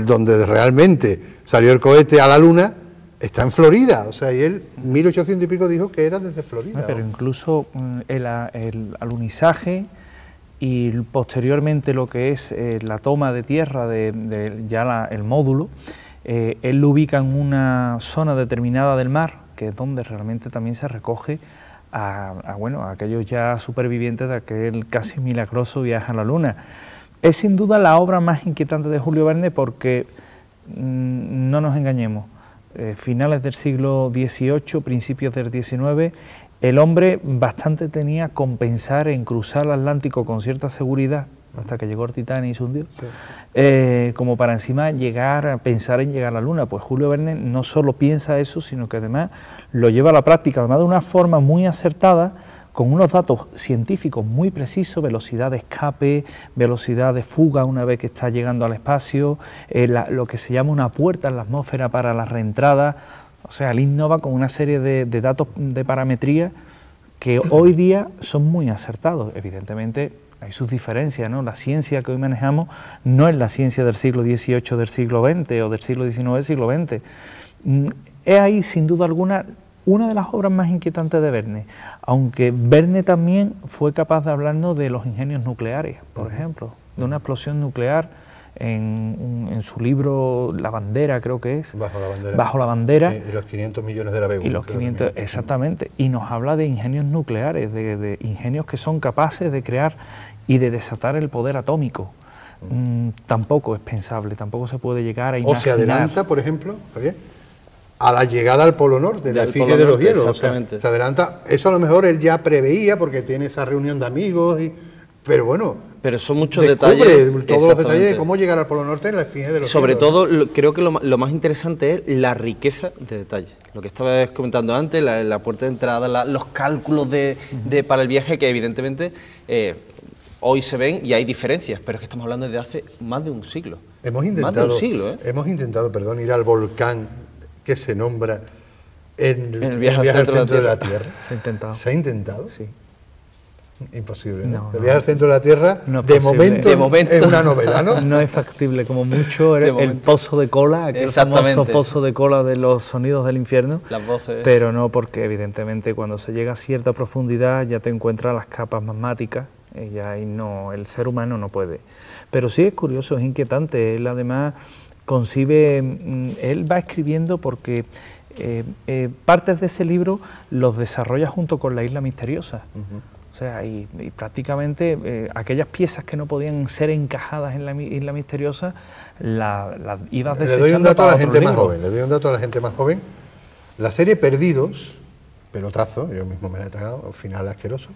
donde realmente salió el cohete a la Luna, está en Florida, o sea, y él, 1800 y pico, dijo que era desde Florida. Pero incluso el alunizaje y posteriormente lo que es la toma de tierra de ya el módulo, él lo ubica en una zona determinada del mar, que es donde realmente también se recoge a aquellos ya supervivientes de aquel casi milagroso viaje a la Luna. Es sin duda la obra más inquietante de Julio Verne porque, no nos engañemos, finales del siglo XVIII, principios del XIX, el hombre bastante tenía con pensar en cruzar el Atlántico con cierta seguridad, hasta que llegó el Titanic y se hundió, como para encima pensar en llegar a la Luna. Pues Julio Verne no solo piensa eso, sino que además lo lleva a la práctica, además de una forma muy acertada, con unos datos científicos muy precisos, velocidad de escape, velocidad de fuga una vez que está llegando al espacio, lo que se llama una puerta en la atmósfera para la reentrada. O sea, él innova con una serie de datos de parametría que hoy día son muy acertados. Evidentemente hay sus diferencias, ¿no? La ciencia que hoy manejamos no es la ciencia del siglo XVIII, del siglo XX o del siglo XIX, del siglo XX. Es ahí, sin duda alguna, una de las obras más inquietantes de Verne, aunque Verne también fue capaz de hablarnos de los ingenios nucleares, por ejemplo, de una explosión nuclear en su libro La bandera, creo que es, Bajo la bandera. Y los 500 millones de la Beagle. Y los 500, exactamente, y nos habla de ingenios nucleares, de ingenios que son capaces de crear y de desatar el poder atómico. Tampoco es pensable, tampoco se puede llegar a imaginar. O se adelanta, por ejemplo, Javier, a la llegada al Polo Norte, la efigie de los hielos. O sea, se adelanta, eso a lo mejor él ya preveía porque tiene esa reunión de amigos, pero bueno, pero son muchos detalles. Todos los detalles de cómo llegar al Polo Norte en la efigie de los Sobre hielos. todo, creo que lo más interesante es la riqueza de detalles. Lo que estabas comentando antes, la puerta de entrada, los cálculos para el viaje, que evidentemente hoy se ven y hay diferencias, pero es que estamos hablando de hace más de un siglo. Hemos intentado, perdón, ir al volcán que se nombra en el viaje al centro de la Tierra. ¿Se ha intentado? Sí. Imposible, ¿no? El viaje al centro de la Tierra, no de momento es una novela, ¿no? No es factible, como mucho el pozo de cola, aquel famoso pozo de cola de los sonidos del infierno, las voces. Pero no, porque evidentemente cuando se llega a cierta profundidad ya te encuentras las capas magmáticas, y ahí no, el ser humano no puede. Pero sí es curioso, es inquietante, él además concibe, él va escribiendo porque partes de ese libro los desarrolla junto con La isla misteriosa. O sea, y prácticamente aquellas piezas que no podían ser encajadas en la isla misteriosa, las ibas desechando. Le doy un dato a la gente más joven, La serie Perdidos, pelotazo, yo mismo me la he tragado, al final asqueroso,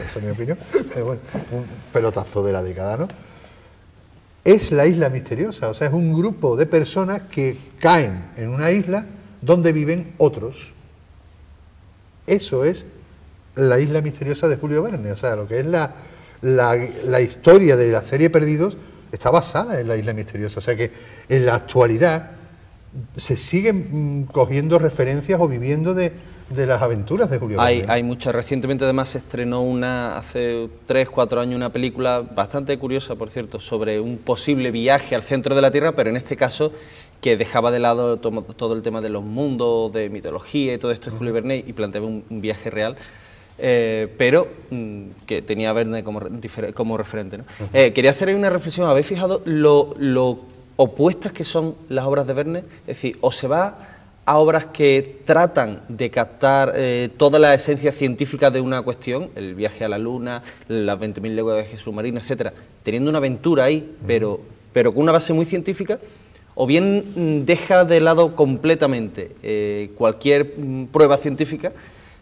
esa es mi opinión, pero bueno, un pelotazo de la década, ¿no? Es la isla misteriosa, o sea, es un grupo de personas que caen en una isla donde viven otros. Eso es la isla misteriosa de Julio Verne, o sea, lo que es la historia de la serie Perdidos está basada en la isla misteriosa, o sea que en la actualidad se siguen cogiendo referencias o viviendo de las aventuras de Julio Verne. Hay muchas. Recientemente además se estrenó hace 3-4 años una película bastante curiosa, por cierto, sobre un posible viaje al centro de la Tierra, pero en este caso que dejaba de lado todo el tema de los mundos, de mitología y todo esto de Julio Verne y planteaba un viaje real. Pero que tenía a Verne como referente, ¿no? Quería hacer ahí una reflexión. ¿Habéis fijado lo opuestas que son las obras de Verne? Es decir, o se va a obras que tratan de captar toda la esencia científica de una cuestión, el viaje a la Luna, las 20.000 leguas de viaje submarino, etcétera, teniendo una aventura ahí, pero con una base muy científica, o bien deja de lado completamente cualquier prueba científica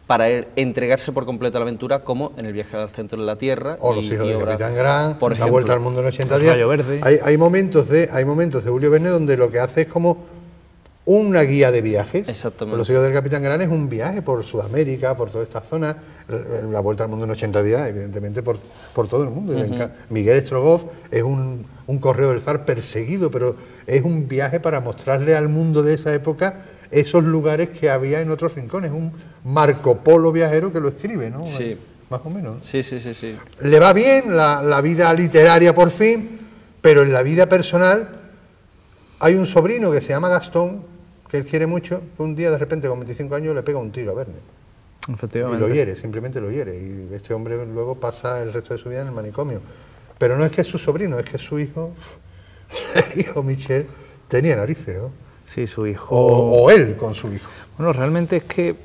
para entregarse por completo a la aventura, como en el viaje al centro de la Tierra. O Los hijos del Capitán Grant, por ejemplo, La vuelta al mundo en 80 días. Hay momentos de Julio Verne donde lo que hace es como una guía de viajes. Exactamente. Los hijos del Capitán Grant es un viaje por Sudamérica, por toda esta zona. La vuelta al mundo en 80 días, evidentemente, por todo el mundo. Miguel Strogoff es un correo del zar perseguido, pero es un viaje para mostrarle al mundo de esa época esos lugares que había en otros rincones, un Marco Polo viajero que lo escribe, ¿no? Sí. Más o menos, ¿no? Sí, sí, sí, sí. Le va bien la vida literaria por fin, pero en la vida personal hay un sobrino que se llama Gastón, que él quiere mucho, que un día de repente con 25 años le pega un tiro a Verne. Efectivamente. Y lo hiere, simplemente lo hiere. Y este hombre luego pasa el resto de su vida en el manicomio. Pero no es que es su sobrino, es que su hijo, el hijo Michel, tenía narices, ¿no? Sí, su hijo... O él con su hijo. Bueno, realmente es que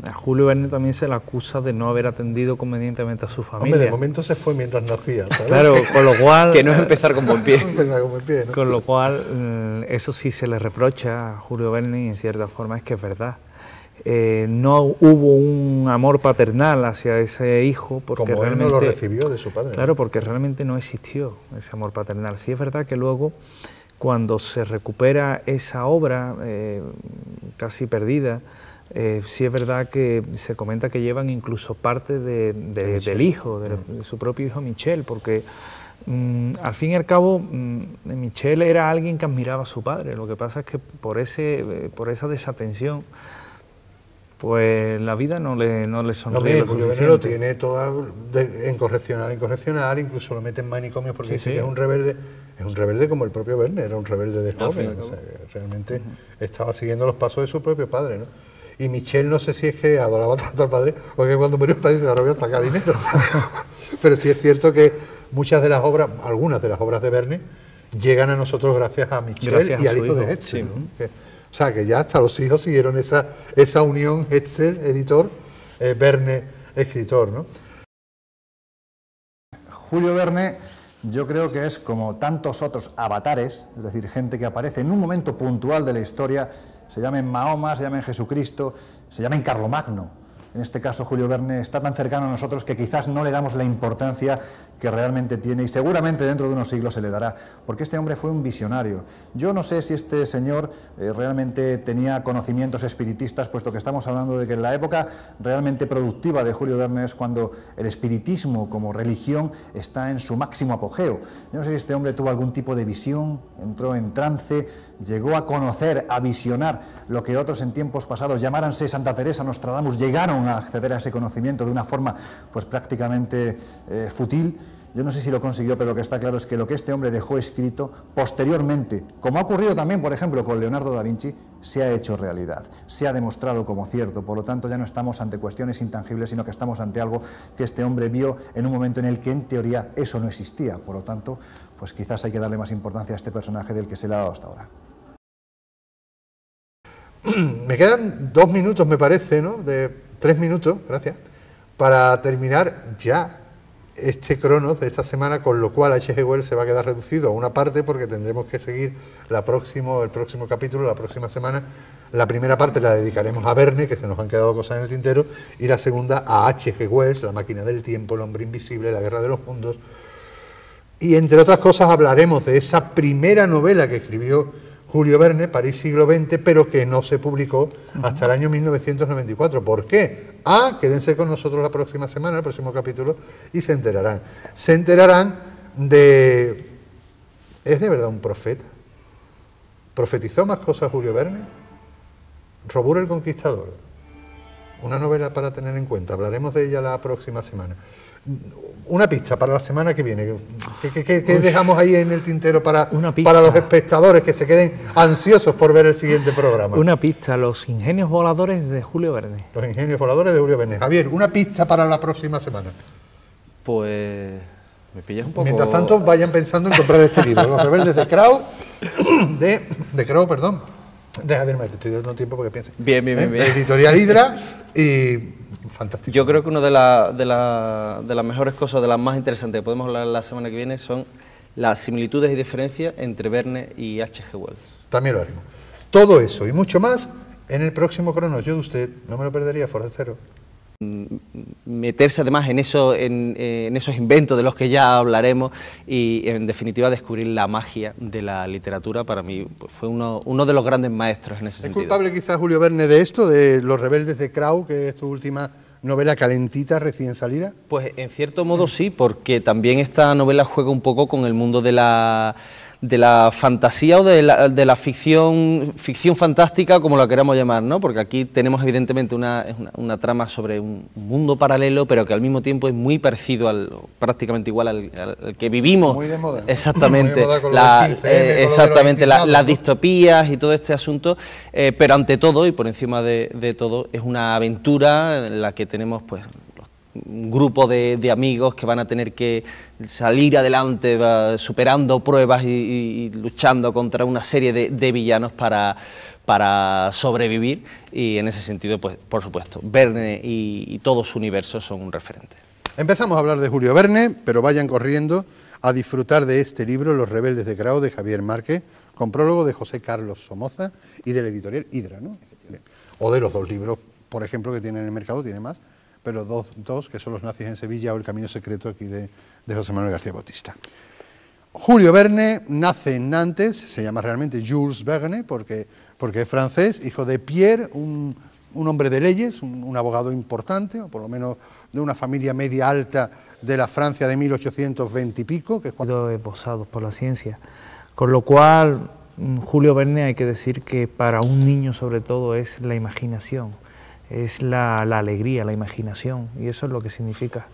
a Julio Verne también se le acusa de no haber atendido convenientemente a su familia. Hombre, de momento se fue mientras nacía, ¿sabes? Claro, con lo cual... Que no es empezar con buen pie. ¿no? Con lo cual, eso sí se le reprocha a Julio Verne y en cierta forma es que es verdad. No hubo un amor paternal hacia ese hijo porque como él realmente no lo recibió de su padre. Claro, porque realmente no existió ese amor paternal. Sí es verdad que luego, cuando se recupera esa obra casi perdida, sí es verdad que se comenta que llevan incluso parte del hijo, de su propio hijo Michel, porque al fin y al cabo Michel era alguien que admiraba a su padre. Lo que pasa es que por esa desatención, pues la vida no le sonríe. No, Julio Verne lo tiene todo en correccional, incluso lo mete en manicomio porque dice que es un rebelde como el propio Verne, era un rebelde de joven, o sea, que realmente estaba siguiendo los pasos de su propio padre, ¿no? Y Michel no sé si es que adoraba tanto al padre o que cuando murió el padre se ahora sacar dinero. Pero sí es cierto que muchas de las obras, algunas de las obras de Verne llegan a nosotros gracias a Michel y al hijo de Hetzel, ¿no? O sea, que ya hasta los hijos siguieron esa unión Hetzel, editor, Verne, escritor, ¿no? Julio Verne, yo creo que es como tantos otros avatares, es decir, gente que aparece en un momento puntual de la historia, se llamen Mahoma, se llamen Jesucristo, se llamen Carlomagno. En este caso, Julio Verne está tan cercano a nosotros que quizás no le damos la importancia que realmente tiene y seguramente dentro de unos siglos se le dará, porque este hombre fue un visionario. Yo no sé si este señor realmente tenía conocimientos espiritistas, puesto que estamos hablando de que en la época realmente productiva de Julio Verne es cuando el espiritismo como religión está en su máximo apogeo. Yo no sé si este hombre tuvo algún tipo de visión, entró en trance, llegó a conocer, a visionar lo que otros en tiempos pasados, llamáranse Santa Teresa, Nostradamus, llegaron a acceder a ese conocimiento de una forma pues prácticamente fútil. Yo no sé si lo consiguió, pero lo que está claro es que lo que este hombre dejó escrito posteriormente, como ha ocurrido también, por ejemplo, con Leonardo da Vinci, se ha hecho realidad, se ha demostrado como cierto. Por lo tanto, ya no estamos ante cuestiones intangibles, sino que estamos ante algo que este hombre vio en un momento en el que, en teoría, eso no existía. Por lo tanto, pues quizás hay que darle más importancia a este personaje del que se le ha dado hasta ahora. Me quedan 2 minutos, me parece, ¿no? 3 minutos, gracias, para terminar ya este Cronos de esta semana, con lo cual H.G. Wells se va a quedar reducido a una parte porque tendremos que seguir el próximo capítulo, la próxima semana. La primera parte la dedicaremos a Verne, que se nos han quedado cosas en el tintero, y la segunda a H.G. Wells, La máquina del tiempo, El hombre invisible, La guerra de los mundos. Y entre otras cosas hablaremos de esa primera novela que escribió Julio Verne, París siglo XX, pero que no se publicó hasta el año 1994. ¿Por qué? Quédense con nosotros la próxima semana, el próximo capítulo, y se enterarán. Se enterarán de... ¿Es de verdad un profeta? ¿Profetizó más cosas Julio Verne? Robur el Conquistador. Una novela para tener en cuenta. Hablaremos de ella la próxima semana. Una pista para la semana que viene. ¿Qué dejamos ahí en el tintero para los espectadores que se queden ansiosos por ver el siguiente programa? Una pista, Los ingenios voladores de Julio Verne. Los ingenios voladores de Julio Verne. Javier, una pista para la próxima semana. Pues me pillas un poco... Mientras tanto, vayan pensando en comprar este libro, Los rebeldes de Crow, de Crow, perdón. Deja verme, te estoy dando tiempo porque pienses. Bien. Editorial Hydra y... Fantástico. Yo creo que una de las mejores cosas, de las más interesantes que podemos hablar la semana que viene, son las similitudes y diferencias entre Verne y H.G. Wells. También lo haremos. Todo eso y mucho más en el próximo Cronos. Yo de usted no me lo perdería, forastero. Meterse además en esos inventos de los que ya hablaremos y en definitiva descubrir la magia de la literatura. Para mí pues, fue uno de los grandes maestros en ese sentido. ¿Es culpable quizás Julio Verne de esto, de Los rebeldes de Crow, que es tu última novela calentita, recién salida? Pues en cierto modo sí, porque también esta novela juega un poco con el mundo de la la fantasía o de la ficción fantástica, como la queramos llamar, ¿no? Porque aquí tenemos evidentemente una trama sobre un mundo paralelo, pero que al mismo tiempo es muy parecido prácticamente igual al que vivimos. Muy de moda. Exactamente. Muy de moda con lo del 15M, exactamente, con lo de los las distopías y todo este asunto, pero ante todo y por encima de todo es una aventura en la que tenemos pues un grupo de amigos que van a tener que salir adelante superando pruebas y luchando contra una serie de villanos para sobrevivir, y en ese sentido, pues por supuesto, Verne y todo su universo son un referente. Empezamos a hablar de Julio Verne, pero vayan corriendo a disfrutar de este libro, Los rebeldes de Grao, de Javier Márquez, con prólogo de José Carlos Somoza y de la editorial Hidra, ¿no? O de los dos libros, por ejemplo, que tiene en el mercado, tiene más, pero dos que son Los nazis en Sevilla o El camino secreto aquí de José Manuel García Bautista. Julio Verne nace en Nantes, se llama realmente Jules Verne porque es francés, hijo de Pierre, un hombre de leyes, un abogado importante, o por lo menos de una familia media alta de la Francia de 1820 y pico. Que esbozados por la ciencia, con lo cual Julio Verne, hay que decir que para un niño sobre todo es la imaginación, es la alegría, la imaginación, y eso es lo que significa.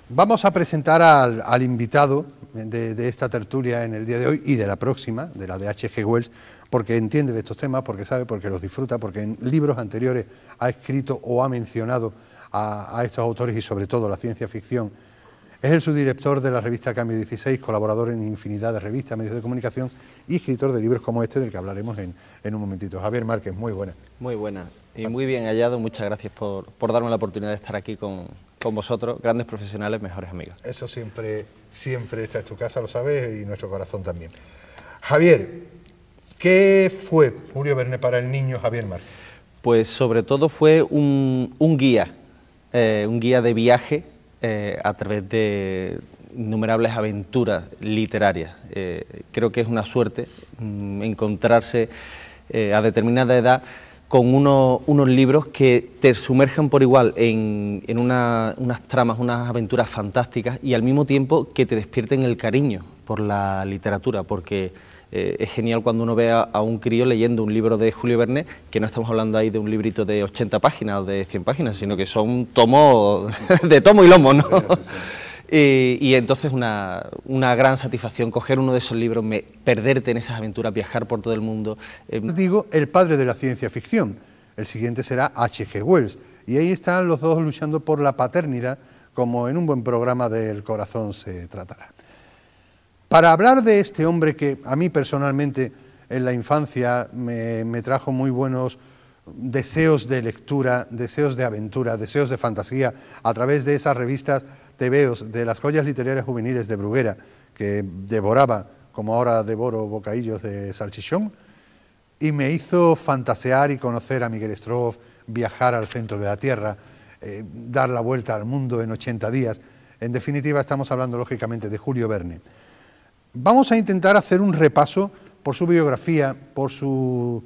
Vamos a presentar al invitado de esta tertulia en el día de hoy y de la próxima, de la de H.G. Wells, porque entiende de estos temas, porque sabe, porque los disfruta, porque en libros anteriores ha escrito o ha mencionado a estos autores y sobre todo la ciencia ficción. Es el subdirector de la revista Cambio 16, colaborador en infinidad de revistas, medios de comunicación y escritor de libros como este del que hablaremos en un momentito. Javier Márquez, muy buena. Muy buena y muy bien hallado, muchas gracias por darme la oportunidad de estar aquí con vosotros, grandes profesionales, mejores amigos. Eso siempre esta es tu casa, lo sabes, y nuestro corazón también. Javier, ¿qué fue Julio Verne para el niño Javier Márquez? Pues sobre todo fue un guía de viaje a través de innumerables aventuras literarias. Creo que es una suerte encontrarse a determinada edad con unos libros que te sumergen por igual en unas tramas, unas aventuras fantásticas, y al mismo tiempo que te despierten el cariño por la literatura, porque es genial cuando uno ve a un crío leyendo un libro de Julio Verne, que no estamos hablando ahí de un librito de 80 páginas o de 100 páginas, sino que son tomos de tomo y lomo, ¿no? Sí, sí, sí. Y entonces una gran satisfacción coger uno de esos libros, perderte en esas aventuras, viajar por todo el mundo. Digo, el padre de la ciencia ficción, el siguiente será H.G. Wells, y ahí están los dos luchando por la paternidad, como en un buen programa del corazón se tratará. Para hablar de este hombre que a mí personalmente en la infancia me trajo muy buenos deseos de lectura, deseos de aventura, deseos de fantasía, a través de esas revistas tebeos, de las joyas literarias juveniles de Bruguera, que devoraba, como ahora devoro bocadillos de salchichón, y me hizo fantasear y conocer a Miguel Strogoff, viajar al centro de la Tierra, dar la vuelta al mundo en 80 días. En definitiva, estamos hablando lógicamente de Julio Verne. Vamos a intentar hacer un repaso por su biografía, por sus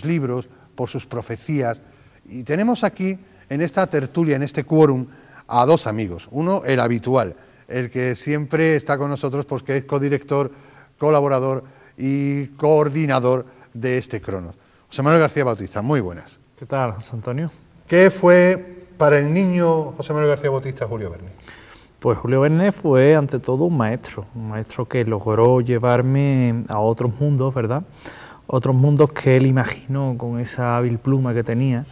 libros, por sus profecías, y tenemos aquí, en esta tertulia, en este quórum, a dos amigos. Uno, el habitual, el que siempre está con nosotros porque es codirector, colaborador y coordinador de este Cronos. José Manuel García Bautista, muy buenas. ¿Qué tal, José Antonio? ¿Qué fue para el niño José Manuel García Bautista Julio Verne? Pues Julio Verne fue ante todo un maestro que logró llevarme a otros mundos, ¿verdad? Otros mundos que él imaginó con esa hábil pluma que tenía,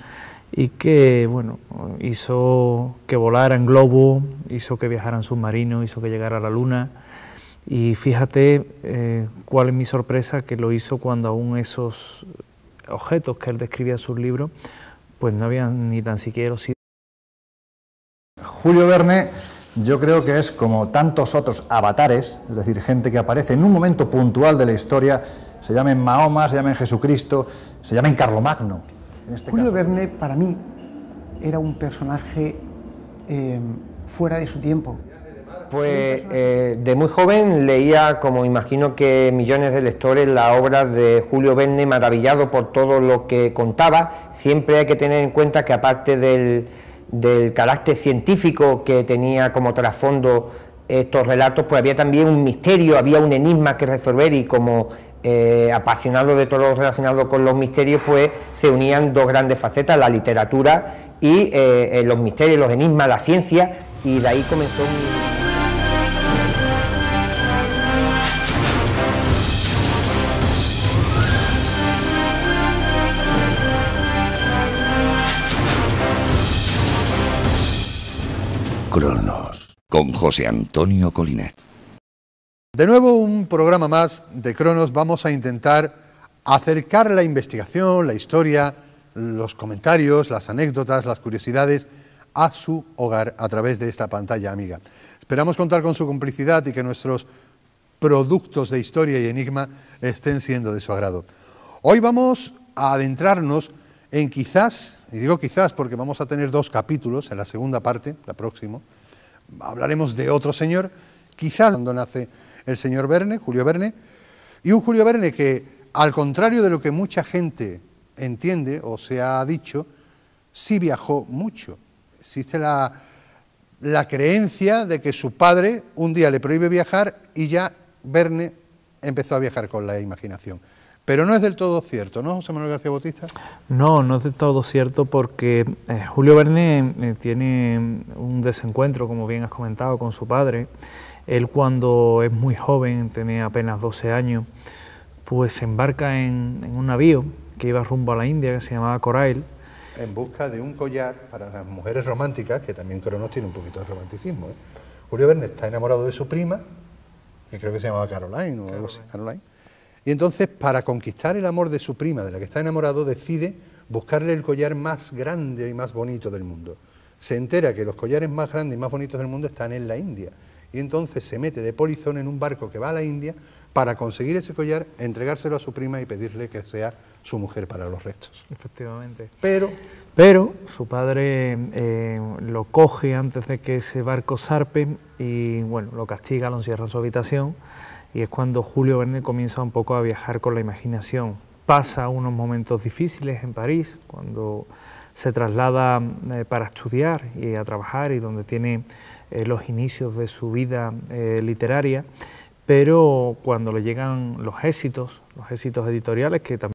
y que, bueno, hizo que volaran globos, hizo que viajaran submarinos, hizo que llegara a la luna. Y fíjate cuál es mi sorpresa, que lo hizo cuando aún esos objetos que él describía en sus libros, pues no habían ni tan siquiera sido. Julio Verne, yo creo que es como tantos otros avatares, es decir, gente que aparece en un momento puntual de la historia, se llamen Mahoma, se llamen Jesucristo, se llamen Carlomagno. Julio Verne, para mí, era un personaje fuera de su tiempo. Pues de muy joven leía, como imagino que millones de lectores, la obra de Julio Verne, maravillado por todo lo que contaba. Siempre hay que tener en cuenta que aparte del carácter científico que tenía como trasfondo estos relatos, pues había también un misterio, había un enigma que resolver, y como apasionado de todo lo relacionado con los misterios, pues se unían dos grandes facetas, la literatura y los misterios, los enigmas, la ciencia, y de ahí comenzó Cronos, con José Antonio Colinet. De nuevo un programa más de Cronos. Vamos a intentar acercar la investigación, la historia, los comentarios, las anécdotas, las curiosidades a su hogar a través de esta pantalla amiga. Esperamos contar con su complicidad y que nuestros productos de historia y enigma estén siendo de su agrado. Hoy vamos a adentrarnos en quizás, y digo quizás porque vamos a tener 2 capítulos en la segunda parte, la próxima, hablaremos de otro señor, quizás cuando nace el señor Verne, Julio Verne, y un Julio Verne que, al contrario de lo que mucha gente entiende o se ha dicho, sí viajó mucho. Existe la creencia de que su padre un día le prohíbe viajar y ya Verne empezó a viajar con la imaginación. Pero no es del todo cierto, ¿no, José Manuel García Bautista? No, no es del todo cierto, porque Julio Verne tiene un desencuentro, como bien has comentado, con su padre. Él, cuando es muy joven, tenía apenas 12 años, pues se embarca en un navío que iba rumbo a la India, que se llamaba Corail. En busca de un collar para las mujeres románticas, que también Cronos tiene un poquito de romanticismo, ¿eh? Julio Verne está enamorado de su prima, que creo que se llamaba Caroline o algo así, Caroline. Y entonces, para conquistar el amor de su prima, de la que está enamorado, decide buscarle el collar más grande y más bonito del mundo. Se entera que los collares más grandes y más bonitos del mundo están en la India. Y entonces se mete de polizón en un barco que va a la India para conseguir ese collar, entregárselo a su prima y pedirle que sea su mujer para los restos. Efectivamente. Pero su padre lo coge antes de que ese barco zarpe y, bueno, lo castiga, lo encierra en su habitación, y es cuando Julio Verne comienza un poco a viajar con la imaginación. Pasa unos momentos difíciles en París, cuando se traslada para estudiar y a trabajar, y donde tiene los inicios de su vida literaria, pero cuando le llegan los éxitos editoriales, que también